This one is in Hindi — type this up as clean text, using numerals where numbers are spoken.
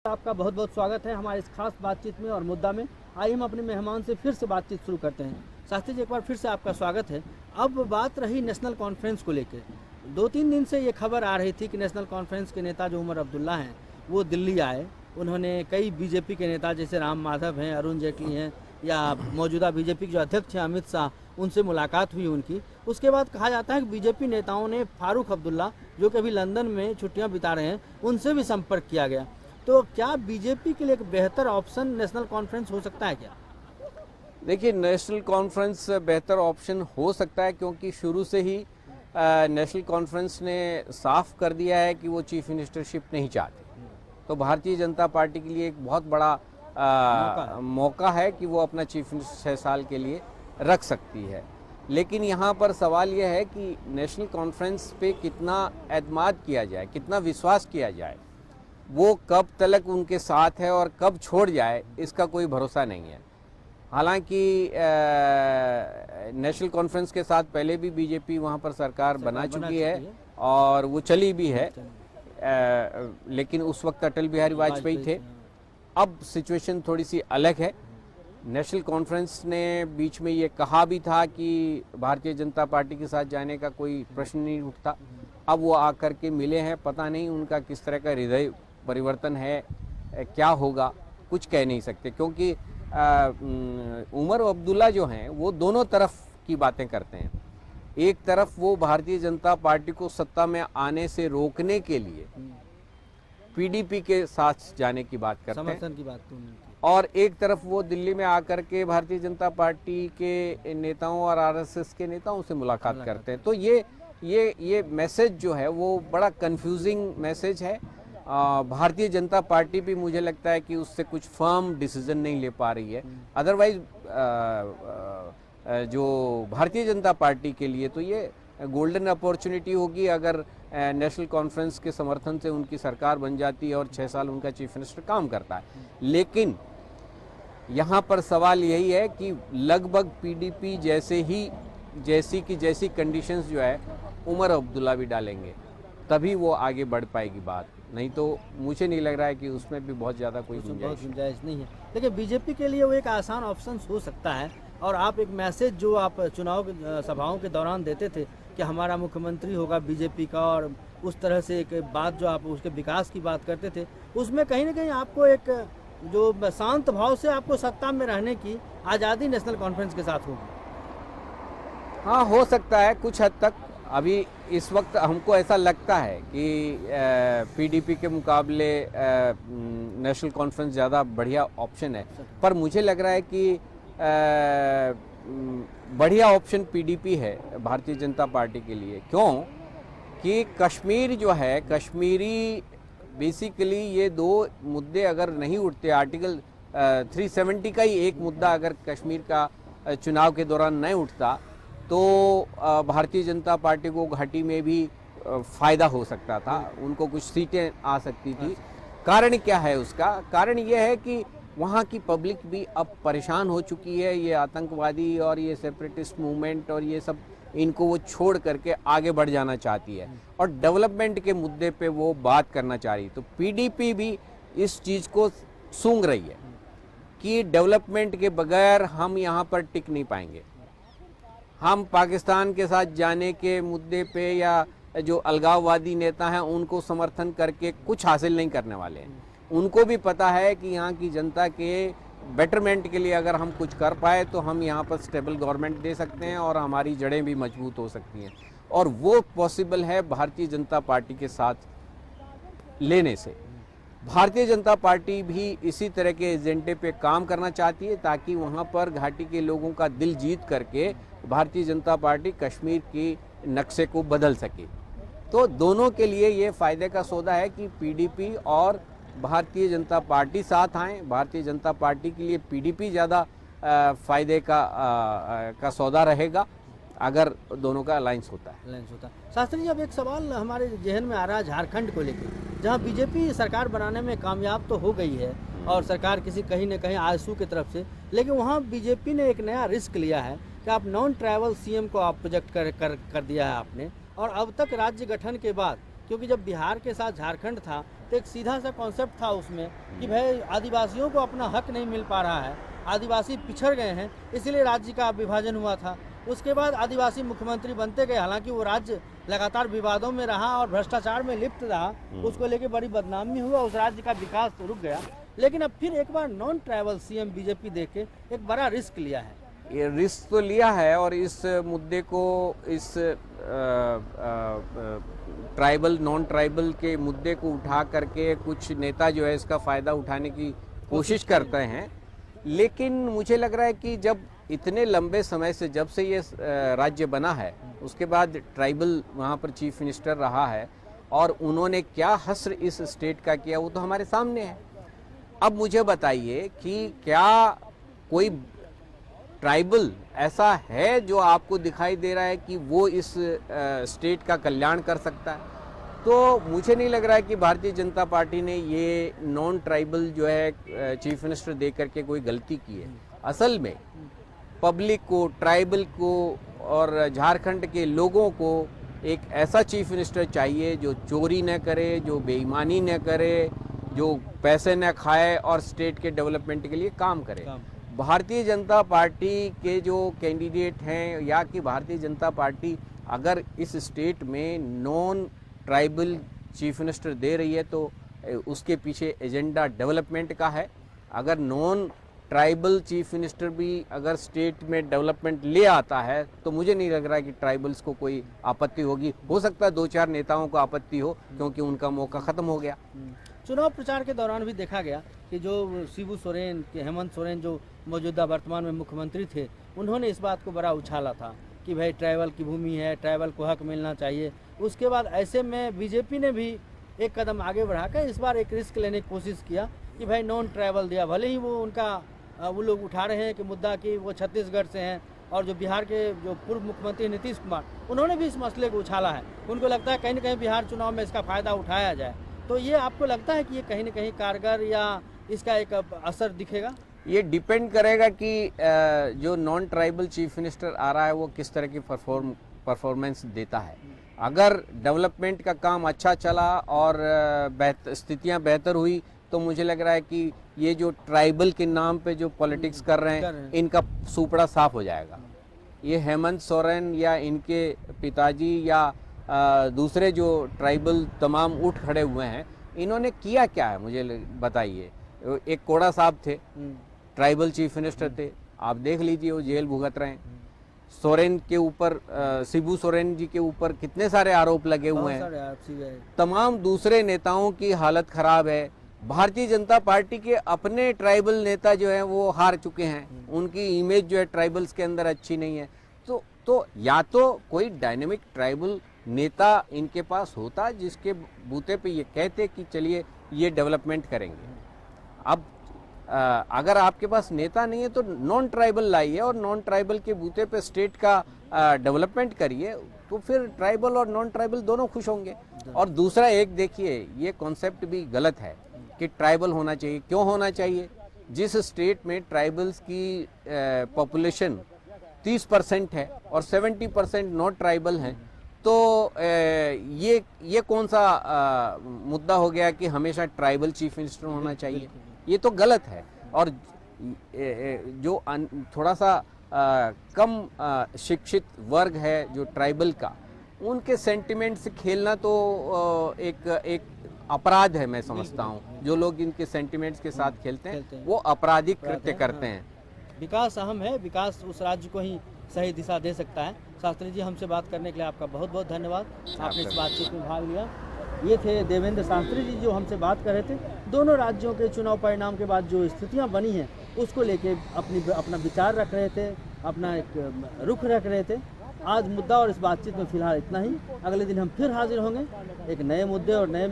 आपका बहुत बहुत स्वागत है हमारे इस खास बातचीत में और मुद्दा में। आइए हम अपने मेहमान से फिर से बातचीत शुरू करते हैं। शास्त्री जी, एक बार फिर से आपका स्वागत है। अब बात रही नेशनल कॉन्फ्रेंस को लेकर। 2-3 दिन से ये खबर आ रही थी कि नेशनल कॉन्फ्रेंस के नेता जो उमर अब्दुल्ला हैं वो दिल्ली आए। उन्होंने कई बीजेपी के नेता जैसे राम माधव हैं, अरुण जेटली हैं, या मौजूदा बीजेपी के जो अध्यक्ष हैं अमित शाह, उनसे मुलाकात हुई उनकी। उसके बाद कहा जाता है कि बीजेपी नेताओं ने फारूक अब्दुल्ला, जो कि अभी लंदन में छुट्टियां बिता रहे हैं, उनसे भी संपर्क किया गया। तो क्या बीजेपी के लिए एक बेहतर ऑप्शन नेशनल कॉन्फ्रेंस हो सकता है क्या? देखिए, नेशनल कॉन्फ्रेंस बेहतर ऑप्शन हो सकता है क्योंकि शुरू से ही नेशनल कॉन्फ्रेंस ने साफ कर दिया है कि वो चीफ मिनिस्टरशिप नहीं चाहते। तो भारतीय जनता पार्टी के लिए एक बहुत बड़ा मौका है कि वो अपना चीफ मिनिस्टर 6 साल के लिए रख सकती है। लेकिन यहाँ पर सवाल यह है कि नेशनल कॉन्फ्रेंस पे कितना एतमाद किया जाए, कितना विश्वास किया जाए, वो कब तलक उनके साथ है और कब छोड़ जाए, इसका कोई भरोसा नहीं है। हालांकि नेशनल कॉन्फ्रेंस के साथ पहले भी बीजेपी वहाँ पर सरकार बना चुकी है और वो चली भी है, लेकिन उस वक्त अटल बिहारी वाजपेयी थे। अब सिचुएशन थोड़ी सी अलग है। नेशनल कॉन्फ्रेंस ने बीच में ये कहा भी था कि भारतीय जनता पार्टी के साथ जाने का कोई प्रश्न नहीं उठता। अब वो आकर के मिले हैं, पता नहीं उनका किस तरह का हृदय परिवर्तन है, क्या होगा कुछ कह नहीं सकते, क्योंकि उमर अब्दुल्ला जो हैं वो दोनों तरफ की बातें करते हैं। एक तरफ वो भारतीय जनता पार्टी को सत्ता में आने से रोकने के लिए पीडीपी के साथ जाने की बात करते हैं, समर्थन की बात तो नहीं की। और एक तरफ वो दिल्ली में आकर के भारतीय जनता पार्टी के नेताओं और आरएसएस के नेताओं से मुलाकात करते हैं। तो ये मैसेज जो है वो बड़ा कंफ्यूजिंग मैसेज है। भारतीय जनता पार्टी भी मुझे लगता है कि उससे कुछ फर्म डिसीजन नहीं ले पा रही है। अदरवाइज जो भारतीय जनता पार्टी के लिए तो ये गोल्डन अपॉर्चुनिटी होगी अगर नेशनल कॉन्फ्रेंस के समर्थन से उनकी सरकार बन जाती है और 6 साल उनका चीफ मिनिस्टर काम करता है। लेकिन यहाँ पर सवाल यही है कि लगभग पीडीपी जैसी कंडीशंस जो है उमर अब्दुल्ला भी डालेंगे, तभी वो आगे बढ़ पाएगी बात। नहीं तो मुझे नहीं लग रहा है कि उसमें भी बहुत ज़्यादा कोई गुंजाइश नहीं है। देखिए, बीजेपी के लिए वो एक आसान ऑप्शन हो सकता है। और आप एक मैसेज जो आप चुनाव सभाओं के दौरान देते थे कि हमारा मुख्यमंत्री होगा बीजेपी का, और उस तरह से एक बात जो आप उसके विकास की बात करते थे, उसमें कहीं ना कहीं आपको एक जो शांत भाव से आपको सत्ता में रहने की आज़ादी नेशनल कॉन्फ्रेंस के साथ होगी। हाँ, हो सकता है कुछ हद तक। अभी इस वक्त हमको ऐसा लगता है कि पीडीपी के मुकाबले नेशनल कॉन्फ्रेंस ज़्यादा बढ़िया ऑप्शन है, पर मुझे लग रहा है कि बढ़िया ऑप्शन पीडीपी है भारतीय जनता पार्टी के लिए। क्यों कि कश्मीर जो है, कश्मीरी बेसिकली ये 2 मुद्दे अगर नहीं उठते, आर्टिकल 370 का ही एक मुद्दा अगर कश्मीर का चुनाव के दौरान नहीं उठता तो भारतीय जनता पार्टी को घाटी में भी फ़ायदा हो सकता था, उनको कुछ सीटें आ सकती थी। कारण क्या है उसका? कारण यह है कि वहाँ की पब्लिक भी अब परेशान हो चुकी है। ये आतंकवादी और ये सेपरेटिस्ट मूवमेंट और ये सब, इनको वो छोड़ करके आगे बढ़ जाना चाहती है और डेवलपमेंट के मुद्दे पे वो बात करना चाह रही है। तो पीडीपी भी इस चीज़ को सूंघ रही है कि डेवलपमेंट के बगैर हम यहाँ पर टिक नहीं पाएंगे। हम पाकिस्तान के साथ जाने के मुद्दे पे या जो अलगाववादी नेता हैं उनको समर्थन करके कुछ हासिल नहीं करने वाले हैं। उनको भी पता है कि यहाँ की जनता के बेटरमेंट के लिए अगर हम कुछ कर पाए तो हम यहाँ पर स्टेबल गवर्नमेंट दे सकते हैं और हमारी जड़ें भी मजबूत हो सकती हैं, और वो पॉसिबल है भारतीय जनता पार्टी के साथ लेने से। भारतीय जनता पार्टी भी इसी तरह के एजेंडे पे काम करना चाहती है ताकि वहाँ पर घाटी के लोगों का दिल जीत करके भारतीय जनता पार्टी कश्मीर की नक्शे को बदल सके। तो दोनों के लिए ये फ़ायदे का सौदा है कि पीडीपी और भारतीय जनता पार्टी साथ आएँ। भारतीय जनता पार्टी के लिए पीडीपी ज़्यादा फ़ायदे का सौदा रहेगा अगर दोनों का अलायंस होता है। शास्त्री जी, अब एक सवाल हमारे जहन में आ रहा है झारखंड को लेकर, जहां बीजेपी सरकार बनाने में कामयाब तो हो गई है और सरकार कहीं न कहीं आजसू की तरफ से, लेकिन वहां बीजेपी ने एक नया रिस्क लिया है कि आप नॉन ट्राइबल सीएम को आप प्रोजेक्ट कर दिया है आपने। और अब तक राज्य गठन के बाद, क्योंकि जब बिहार के साथ झारखंड था तो एक सीधा सा कॉन्सेप्ट था उसमें कि भाई आदिवासियों को अपना हक नहीं मिल पा रहा है, आदिवासी पिछड़ गए हैं, इसलिए राज्य का विभाजन हुआ था। उसके बाद आदिवासी मुख्यमंत्री बनते गए, हालांकि वो राज्य लगातार विवादों में रहा और भ्रष्टाचार में लिप्त रहा, उसको लेके बड़ी बदनामी हुआ, उस राज्य का विकास तो रुक गया। लेकिन अब फिर एक बार नॉन ट्राइबल सीएम बीजेपी देके एक बड़ा रिस्क लिया है। ये रिस्क तो लिया है और इस मुद्दे को, इस ट्राइबल नॉन ट्राइबल के मुद्दे को उठा करके कुछ नेता जो है इसका फ़ायदा उठाने की कोशिश करते हैं। लेकिन मुझे लग रहा है कि जब इतने लंबे समय से, जब से ये राज्य बना है, उसके बाद ट्राइबल वहाँ पर चीफ मिनिस्टर रहा है और उन्होंने क्या हश्र इस स्टेट का किया वो तो हमारे सामने है। अब मुझे बताइए कि क्या कोई ट्राइबल ऐसा है जो आपको दिखाई दे रहा है कि वो इस स्टेट का कल्याण कर सकता है? तो मुझे नहीं लग रहा है कि भारतीय जनता पार्टी ने ये नॉन ट्राइबल जो है चीफ मिनिस्टर दे करके कोई गलती की है। असल में पब्लिक को, ट्राइबल को और झारखंड के लोगों को एक ऐसा चीफ मिनिस्टर चाहिए जो चोरी न करे, जो बेईमानी न करे, जो पैसे न खाए और स्टेट के डेवलपमेंट के लिए काम करे। भारतीय जनता पार्टी के जो कैंडिडेट हैं, या कि भारतीय जनता पार्टी अगर इस स्टेट में नॉन ट्राइबल चीफ मिनिस्टर दे रही है तो उसके पीछे एजेंडा डेवलपमेंट का है। अगर नॉन ट्राइबल चीफ मिनिस्टर भी अगर स्टेट में डेवलपमेंट ले आता है तो मुझे नहीं लग रहा है कि ट्राइबल्स को कोई आपत्ति होगी। हो सकता है 2-4 नेताओं को आपत्ति हो क्योंकि उनका मौका ख़त्म हो गया। चुनाव प्रचार के दौरान भी देखा गया कि जो शिबू सोरेन, हेमंत सोरेन जो मौजूदा वर्तमान में मुख्यमंत्री थे, उन्होंने इस बात को बड़ा उछाला था कि भाई ट्राइबल की भूमि है, ट्राइबल को हक मिलना चाहिए। उसके बाद ऐसे में बीजेपी ने भी एक कदम आगे बढ़ाकर इस बार एक रिस्क लेने की कोशिश किया कि भाई नॉन ट्राइबल दिया। भले ही वो लोग उठा रहे हैं कि मुद्दा कि वो छत्तीसगढ़ से हैं और जो बिहार के जो पूर्व मुख्यमंत्री नीतीश कुमार, उन्होंने भी इस मसले को उछाला है। उनको लगता है कहीं ना कहीं बिहार चुनाव में इसका फ़ायदा उठाया जाए। तो ये आपको लगता है कि ये कहीं ना कहीं कारगर या इसका एक असर दिखेगा? ये डिपेंड करेगा कि जो नॉन ट्राइबल चीफ मिनिस्टर आ रहा है वो किस तरह की परफॉर्मेंस देता है। अगर डेवलपमेंट का काम अच्छा चला और स्थितियां बेहतर हुई तो मुझे लग रहा है कि ये जो ट्राइबल के नाम पे जो पॉलिटिक्स कर रहे हैं इनका सुपड़ा साफ हो जाएगा। ये हेमंत सोरेन या इनके पिताजी या दूसरे जो ट्राइबल तमाम उठ खड़े हुए हैं, इन्होंने किया क्या है मुझे बताइए। एक कोड़ा साहब थे, ट्राइबल चीफ मिनिस्टर थे, आप देख लीजिए वो जेल भुगत रहे हैं। सोरेन के ऊपर, शिबू सोरेन जी के ऊपर कितने सारे आरोप लगे हुए हैं। तमाम दूसरे नेताओं की हालत खराब है। भारतीय जनता पार्टी के अपने ट्राइबल नेता जो हैं वो हार चुके हैं, उनकी इमेज जो है ट्राइबल्स के अंदर अच्छी नहीं है। तो या तो कोई डायनेमिक ट्राइबल नेता इनके पास होता जिसके बूते पे ये कहते कि चलिए ये डेवलपमेंट करेंगे। अब अगर आपके पास नेता नहीं है तो नॉन ट्राइबल लाइए और नॉन ट्राइबल के बूते पे स्टेट का डेवलपमेंट करिए, तो फिर ट्राइबल और नॉन ट्राइबल दोनों खुश होंगे। और दूसरा एक देखिए, ये कॉन्सेप्ट भी गलत है कि ट्राइबल होना चाहिए। क्यों होना चाहिए? जिस स्टेट में ट्राइबल्स की पॉपुलेशन 30% है और 70% नॉट ट्राइबल हैं, तो ये कौन सा मुद्दा हो गया कि हमेशा ट्राइबल चीफ मिनिस्टर होना चाहिए? ये तो गलत है। और जो थोड़ा सा कम शिक्षित वर्ग है जो ट्राइबल का, उनके सेंटिमेंट से खेलना तो एक अपराध है, मैं समझता हूँ। जो लोग इनके सेंटिमेंट्स के साथ खेलते हैं वो आपराधिक कृत्य करते हैं। विकास अहम है, विकास उस राज्य को ही सही दिशा दे सकता है। शास्त्री जी, हमसे बात करने के लिए आपका बहुत बहुत धन्यवाद। आपने इस बातचीत में भाग लिया। ये थे देवेंद्र शास्त्री जी जो हमसे बात कर रहे थे। दोनों राज्यों के चुनाव परिणाम के बाद जो स्थितियां बनी हैं उसको लेके अपना विचार रख रहे थे, अपना एक रुख रख रहे थे। आज मुद्दा और इस बातचीत में फिलहाल इतना ही। अगले दिन हम फिर हाजिर होंगे एक नए मुद्दे और नए